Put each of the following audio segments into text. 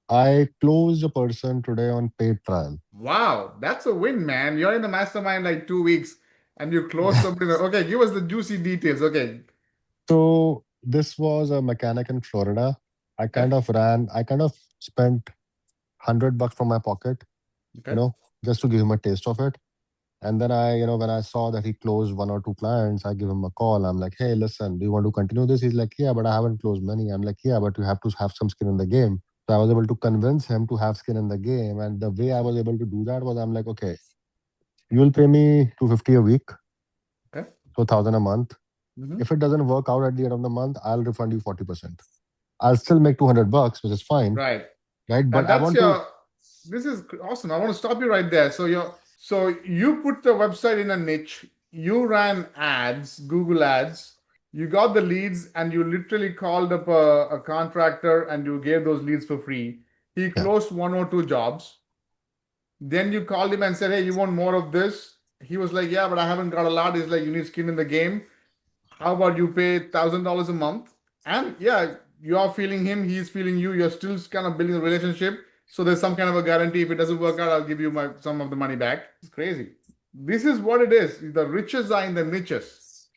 I closed a person today on paid trial. Wow, that's a win, man. You're in the mastermind like 2 weeks and you close something. Okay, give us the juicy details. Okay. So this was a mechanic in Florida. Okay. I kind of spent $100 from my pocket, you Okay. know, just to give him a taste of it. And then when I saw that he closed one or two clients, I give him a call. I'm like, hey, listen, do you want to continue this? He's like, yeah, but I haven't closed many. I'm like, yeah, but you have to have some skin in the game. So I was able to convince him to have skin in the game. And the way I was able to do that was I'm like, okay, you will pay me 250 a week, Okay. so 1,000 a month. Hmm. If it doesn't work out at the end of the month, I'll refund you 40%. I'll still make $200, which is fine, Right. right? But And I that's want to, your, this is awesome. I want to stop you right there. So you put the website in a niche, you ran ads, Google ads, you got the leads, and you literally called up a contractor and you gave those leads for free. He yeah, closed one or two jobs. Then you called him and said, hey, you want more of this? He was like, yeah, but I haven't got a lot. He's like, you need skin in the game. How about you pay $1,000 a month? And yeah, you are feeling him, he's feeling you. You're still kind of building a relationship. So there's some kind of a guarantee. If it doesn't work out, I'll give you some of the money back. It's crazy. This is what it is. The riches are in the niches.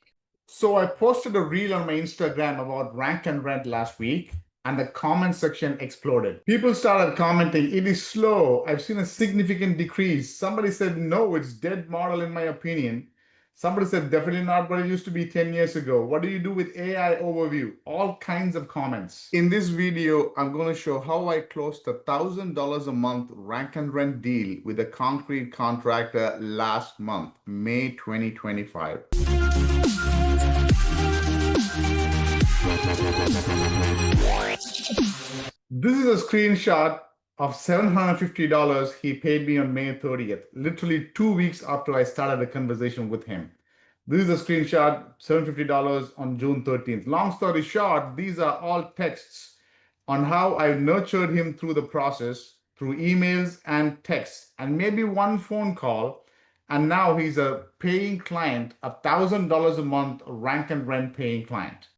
So I posted a reel on my Instagram about rank and rent last week, and the comment section exploded. People started commenting, it is slow. I've seen a significant decrease. Somebody said, no, it's dead model in my opinion. Somebody said, definitely not what it used to be 10 years ago. What do you do with AI overview? All kinds of comments. In this video, I'm going to show how I closed a $1,000 a month rank and rent deal with a concrete contractor last month, May 2025. This is a screenshot of $750 he paid me on May 30th, literally 2 weeks after I started a conversation with him. This is a screenshot, $750 on June 13th. Long story short, these are all texts on how I nurtured him through the process, through emails and texts, and maybe one phone call. And now he's a paying client, $1,000 a month, rank and rent paying client.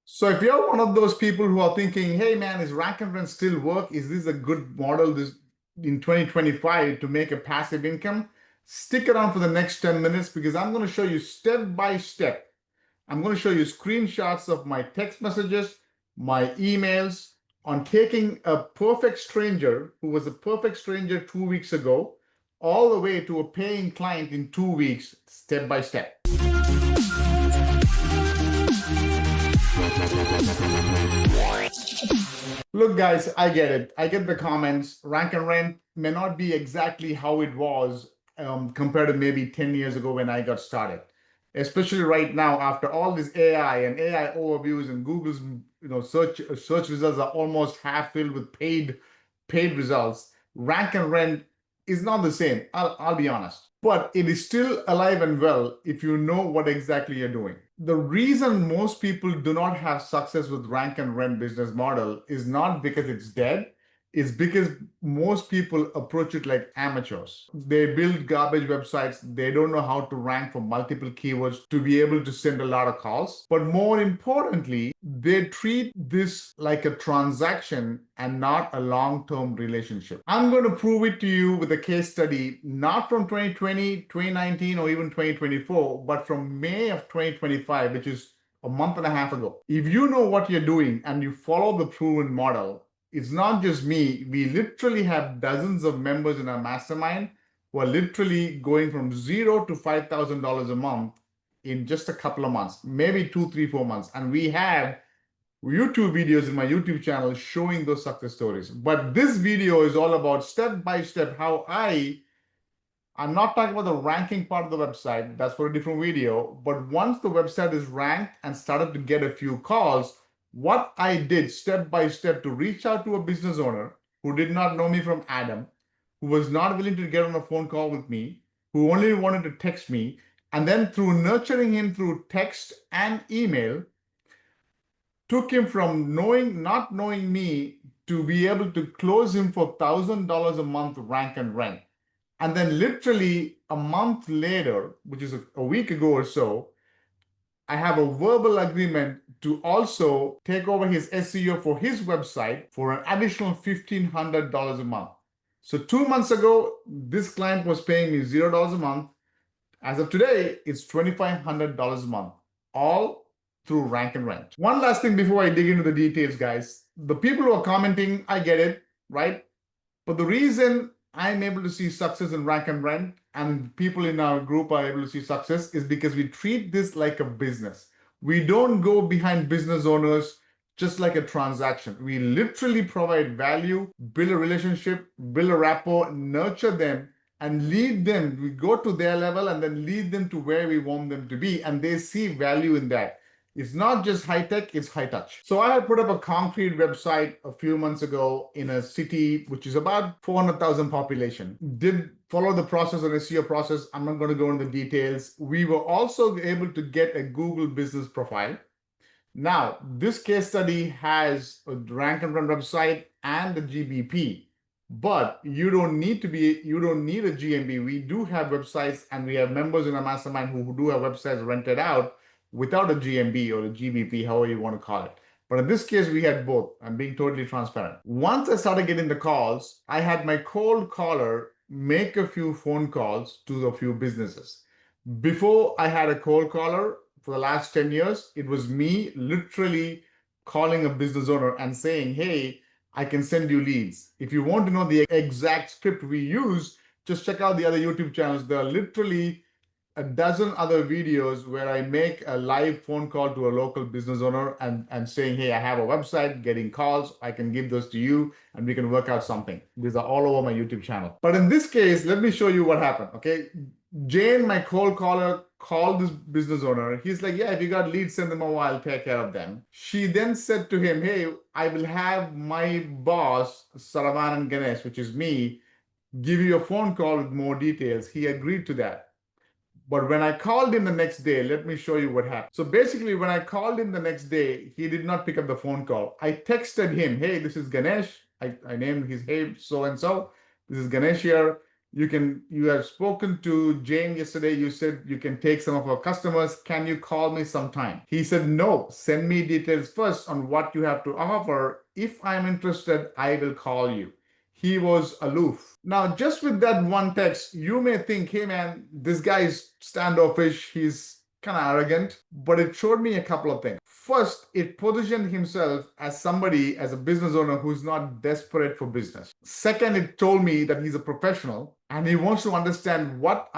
So if you're one of those people who are thinking, hey man, is rank and rent still work? Is this a good model this in 2025 to make a passive income? Stick around for the next 10 minutes because I'm going to show you step by step. I'm going to show you screenshots of my text messages, my emails on taking a perfect stranger who was a perfect stranger 2 weeks ago, all the way to a paying client in 2 weeks, step by step. Look, guys, I get it. I get the comments. Rank and rent may not be exactly how it was compared to maybe 10 years ago when I got started. Especially right now, after all this AI and AI overviews and Google's search results are almost half filled with paid results. Rank and rent is not the same. I'll be honest, but it is still alive and well if you know what exactly you're doing. The reason most people do not have success with rank and rent business model is not because it's dead, it's because most people approach it like amateurs. They build garbage websites, they don't know how to rank for multiple keywords to be able to send a lot of calls. But more importantly, they treat this like a transaction and not a long-term relationship. I'm going to prove it to you with a case study, not from 2020, 2019, or even 2024, but from May of 2025, which is a month and a half ago. If you know what you're doing and you follow the proven model, it's not just me. We literally have dozens of members in our mastermind who are literally going from zero to $5,000 a month in just a couple of months, maybe 2, 3, 4 months. And we have YouTube videos in my YouTube channel showing those success stories. But this video is all about step by step how I'm not talking about the ranking part of the website, that's for a different video. But once the website is ranked and started to get a few calls, what I did step by step to reach out to a business owner who did not know me from Adam, who was not willing to get on a phone call with me, who only wanted to text me, and then through nurturing him through text and email, took him from not knowing me to be able to close him for $1,000 a month rank and rent. And then literally a month later, which is a week ago or so, I have a verbal agreement to also take over his SEO for his website for an additional $1,500 a month. So 2 months ago, this client was paying me $0 a month. As of today, it's $2,500 a month, all through Rank and Rent. One last thing before I dig into the details, guys. The people who are commenting, I get it, right? But the reason I'm able to see success in Rank and Rent and people in our group are able to see success is because we treat this like a business. We don't go behind business owners just like a transaction. We literally provide value, build a relationship, build a rapport, nurture them, and lead them. We go to their level and then lead them to where we want them to be, and they see value in that. It's not just high tech, it's high touch. So I had put up a concrete website a few months ago in a city which is about 400,000 population. Did follow the process, an SEO process. I'm not going to go into the details. We were also able to get a Google business profile. Now, this case study has a rank and run website and a GBP, but you don't need a GMB. We do have websites and we have members in our mastermind who do have websites rented out without a GMB or a GBP, however you want to call it. But in this case, we had both. I'm being totally transparent. Once I started getting the calls, I had my cold caller make a few phone calls to a few businesses. Before I had a cold caller, for the last 10 years, it was me literally calling a business owner and saying, hey, I can send you leads. If you want to know the exact script we use, just check out the other YouTube channels. There are literally a dozen other videos where I make a live phone call to a local business owner and saying, hey, I have a website, getting calls, I can give those to you and we can work out something. These are all over my YouTube channel. But in this case, let me show you what happened, okay? Jane, my cold caller, called this business owner. He's like, yeah, if you got leads, send them over, I'll take care of them. She then said to him, hey, I will have my boss, Saravanan and Ganesh, which is me, give you a phone call with more details. He agreed to that. But when I called him the next day, let me show you what happened. So basically, when I called him the next day, he did not pick up the phone call. I texted him, hey, this is Ganesh. I named his, hey, so-and-so. This is Ganesh here. You have spoken to Jane yesterday. You said you can take some of our customers. Can you call me sometime? He said, no, send me details first on what you have to offer. If I'm interested, I will call you. He was aloof. Now, just with that one text, you may think, hey man, this guy is standoffish, he's kind of arrogant, but it showed me a couple of things. First, it positioned himself as somebody, as a business owner who's not desperate for business. Second, it told me that he's a professional and he wants to understand what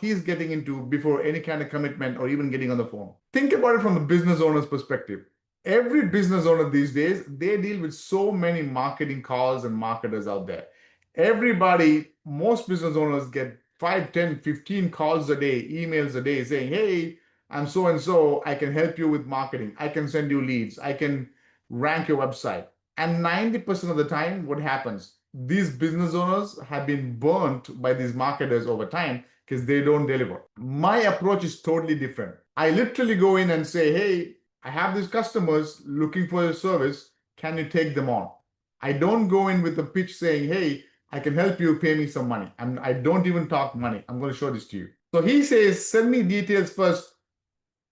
he's getting into before any kind of commitment or even getting on the phone. Think about it from the business owner's perspective. Every business owner these days, they deal with so many marketing calls and marketers out there. Most business owners get 5, 10, 15 calls a day, emails a day saying, hey, I'm so-and-so, I can help you with marketing. I can send you leads. I can rank your website. And 90% of the time, what happens? These business owners have been burnt by these marketers over time because they don't deliver. My approach is totally different. I literally go in and say, hey, I have these customers looking for a service. Can you take them on? I don't go in with a pitch saying, hey, I can help you, pay me some money. I don't even talk money. I'm going to show this to you. So he says, send me details first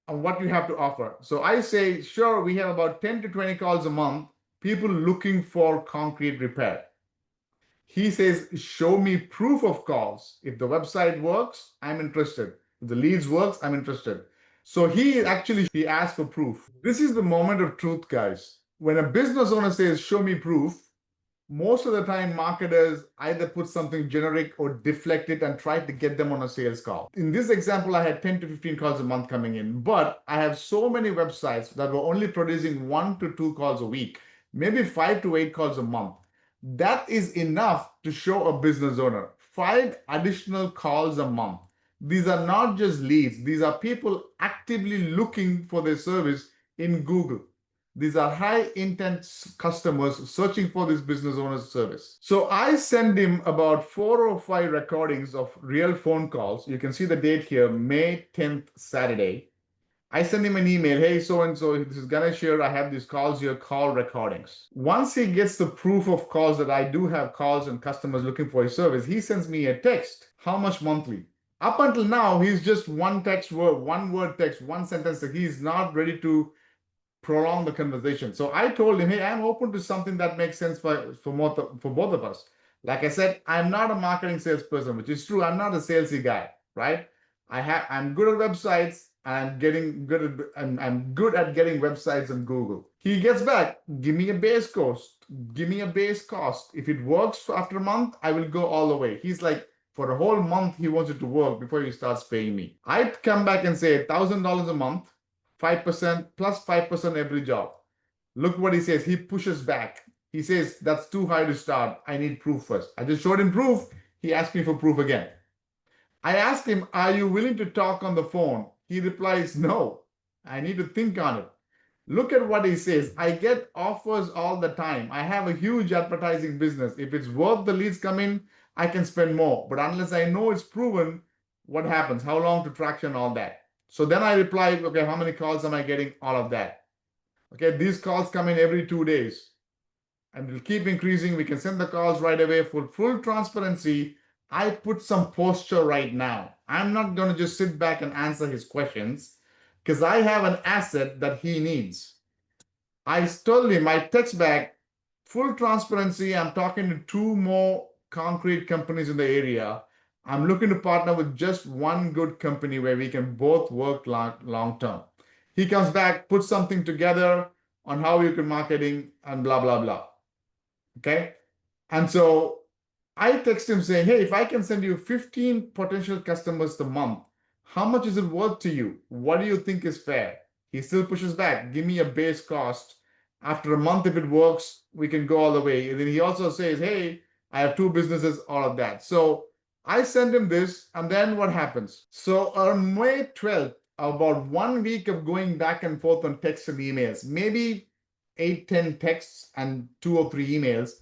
on what you have to offer. So I say, sure, we have about 10 to 20 calls a month, people looking for concrete repair. He says, show me proof of calls. If the website works, I'm interested. If the leads works, I'm interested. So he asked for proof. This is the moment of truth, guys. When a business owner says, show me proof, most of the time marketers either put something generic or deflect it and try to get them on a sales call. In this example, I had 10 to 15 calls a month coming in, but I have so many websites that were only producing 1 to 2 calls a week, maybe 5 to 8 calls a month. That is enough to show a business owner 5 additional calls a month. These are not just leads. These are people actively looking for their service in Google. These are high intent customers searching for this business owner's service. So I send him about 4 or 5 recordings of real phone calls. You can see the date here, May 10th, Saturday. I send him an email, hey, so-and-so, this is Ganesh here. I have these calls here, call recordings. Once he gets the proof of calls that I do have calls and customers looking for his service, he sends me a text. How much monthly? Up until now, he's just one word text, one sentence. He's not ready to prolong the conversation. So I told him, hey, I'm open to something that makes sense for both of us. Like I said, I'm not a marketing salesperson, which is true. I'm not a salesy guy, right? I'm good at websites, and I'm good at getting websites on Google. He gets back, give me a base cost, give me a base cost. If it works after a month, I will go all the way. He's like, for a whole month, he wants it to work before he starts paying me. I'd come back and say $1,000 a month, 5% plus 5% every job. Look what he says. He pushes back. He says, that's too high to start. I need proof first. I just showed him proof. He asked me for proof again. I asked him, are you willing to talk on the phone? He replies, no. I need to think on it. Look at what he says. I get offers all the time. I have a huge advertising business. If it's worth the leads come in, I can spend more. But unless I know it's proven, what happens? How long to traction, all that. So then I replied, okay, how many calls am I getting? All of that. Okay, these calls come in every 2 days, and it'll keep increasing. We can send the calls right away. For full transparency, I put some posture right now. I'm not going to just sit back and answer his questions, because I have an asset that he needs. I told him, I text back, full transparency, I'm talking to 2 more concrete companies in the area. I'm looking to partner with just one good company where we can both work long term. He comes back, puts something together on how you can marketing and blah, blah, blah. Okay. And so I text him saying, hey, if I can send you 15 potential customers a month, how much is it worth to you? What do you think is fair? He still pushes back. Give me a base cost. After a month, if it works, we can go all the way. And then he also says, hey, I have 2 businesses, all of that. So I send him this, and then what happens? So on May 12th, about 1 week of going back and forth on texts and emails, maybe 8, 10 texts and 2 or 3 emails,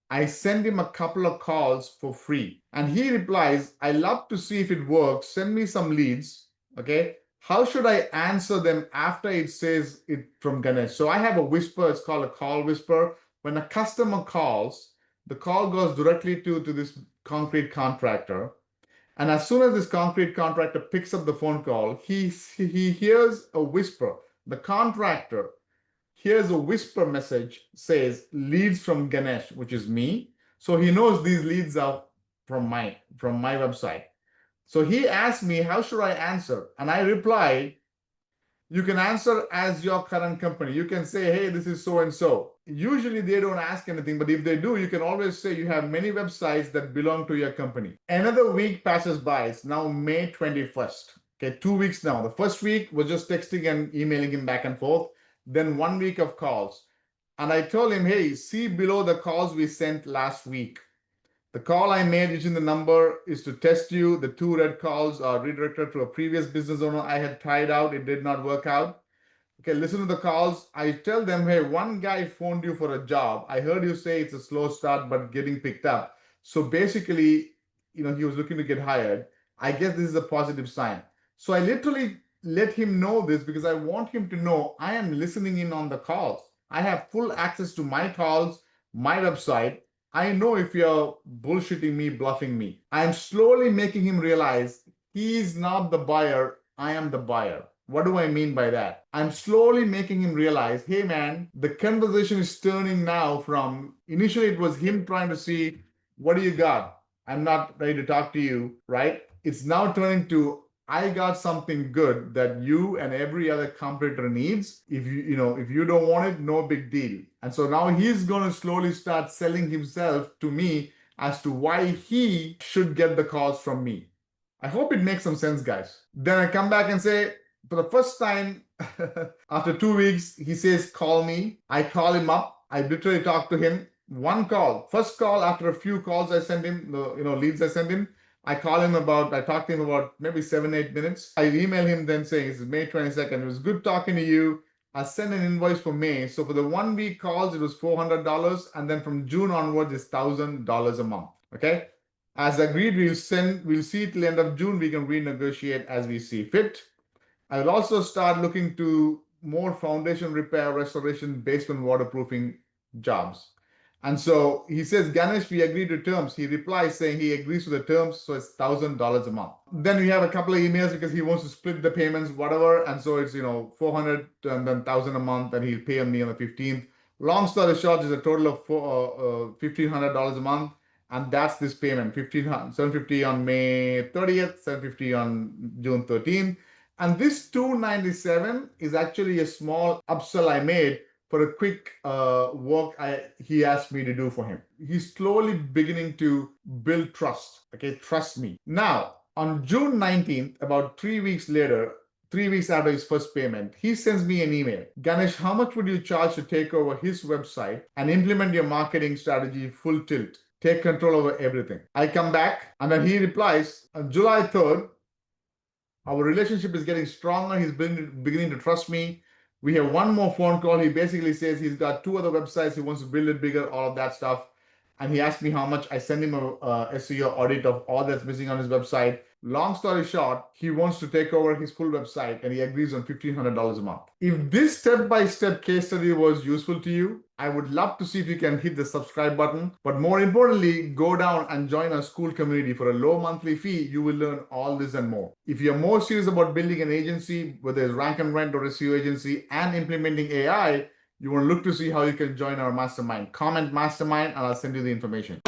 I send him a couple of calls for free. And he replies, I love to see if it works. Send me some leads. Okay. How should I answer them after it says it from Ganesh? So I have a whisper. It's called a call whisper. When a customer calls, the call goes directly to this concrete contractor. And as soon as this concrete contractor picks up the phone call, he hears a whisper. The contractor here's a whisper message says leads from Ganesh, which is me. So he knows these leads are from my website. So he asked me, how should I answer? And I replied, you can answer as your current company. You can say, hey, this is so and so. Usually they don't ask anything, but if they do, you can always say you have many websites that belong to your company. Another week passes by. It's now May 21st. Okay, 2 weeks now. The first week was just texting and emailing him back and forth. Then 1 week of calls. And I told him, hey, see below the calls we sent last week. The call I made using the number is to test you. The 2 red calls are redirected to a previous business owner I had tried out. It did not work out. Okay, listen to the calls. I tell them, hey, one guy phoned you for a job. I heard you say it's a slow start, but getting picked up. So basically, he was looking to get hired. I guess this is a positive sign. So I literally let him know this because I want him to know I am listening in on the calls. I have full access to my calls, my website. I know if you're bullshitting me, bluffing me. I'm slowly making him realize he's not the buyer, I am the buyer. What do I mean by that? I'm slowly making him realize, hey man, the conversation is turning now from initially it was him trying to see, what do you got? I'm not ready to talk to you, right? It's now turning to, I got something good that you and every other competitor needs. If you don't want it, no big deal. And so now he's going to slowly start selling himself to me as to why he should get the calls from me. I hope it makes some sense, guys. Then I come back and say, for the first time, after 2 weeks, he says, call me. I call him up. I literally talk to him. One call, first call after a few calls I send him, leads I send him. I talked to him about maybe 7, 8 minutes. I email him then saying, this is May 22nd. It was good talking to you. I sent an invoice for May. So for the 1 week calls, it was $400. And then from June onwards, it's $1,000 a month. Okay. As agreed, we'll see till the end of June. We can renegotiate as we see fit. I will also start looking to more foundation repair, restoration, basement waterproofing jobs. And so he says, Ganesh, we agreed to terms. He replies saying he agrees to the terms, so it's $1,000 a month. Then we have a couple of emails because he wants to split the payments, whatever. And so it's 400 and then 1,000 a month, and he'll pay me on the 15th. Long story short, is a total of $1,500 a month, and that's this payment: 750 on May 30th, 750 on June 13th. And this 297 is actually a small upsell I made for a quick work he asked me to do for him. He's slowly beginning to build trust. Okay, trust me. Now, on June 19th, about 3 weeks later, 3 weeks after his first payment, he sends me an email. Ganesh, how much would you charge to take over his website and implement your marketing strategy full tilt? Take control over everything. I come back, and then he replies on July 3rd, our relationship is getting stronger. He's beginning to trust me. We have one more phone call. He basically says he's got 2 other websites. He wants to build it bigger, all of that stuff. And he asked me how much. I send him a SEO audit of all that's missing on his website. Long story short, he wants to take over his full website, and he agrees on $1,500 a month. If this step-by-step case study was useful to you, I would love to see if you can hit the subscribe button. But more importantly, go down and join our school community. For a low monthly fee, you will learn all this and more. If you're more serious about building an agency, whether it's rank and rent or a SEO agency, and implementing AI, you want to look to see how you can join our mastermind. Comment mastermind, and I'll send you the information.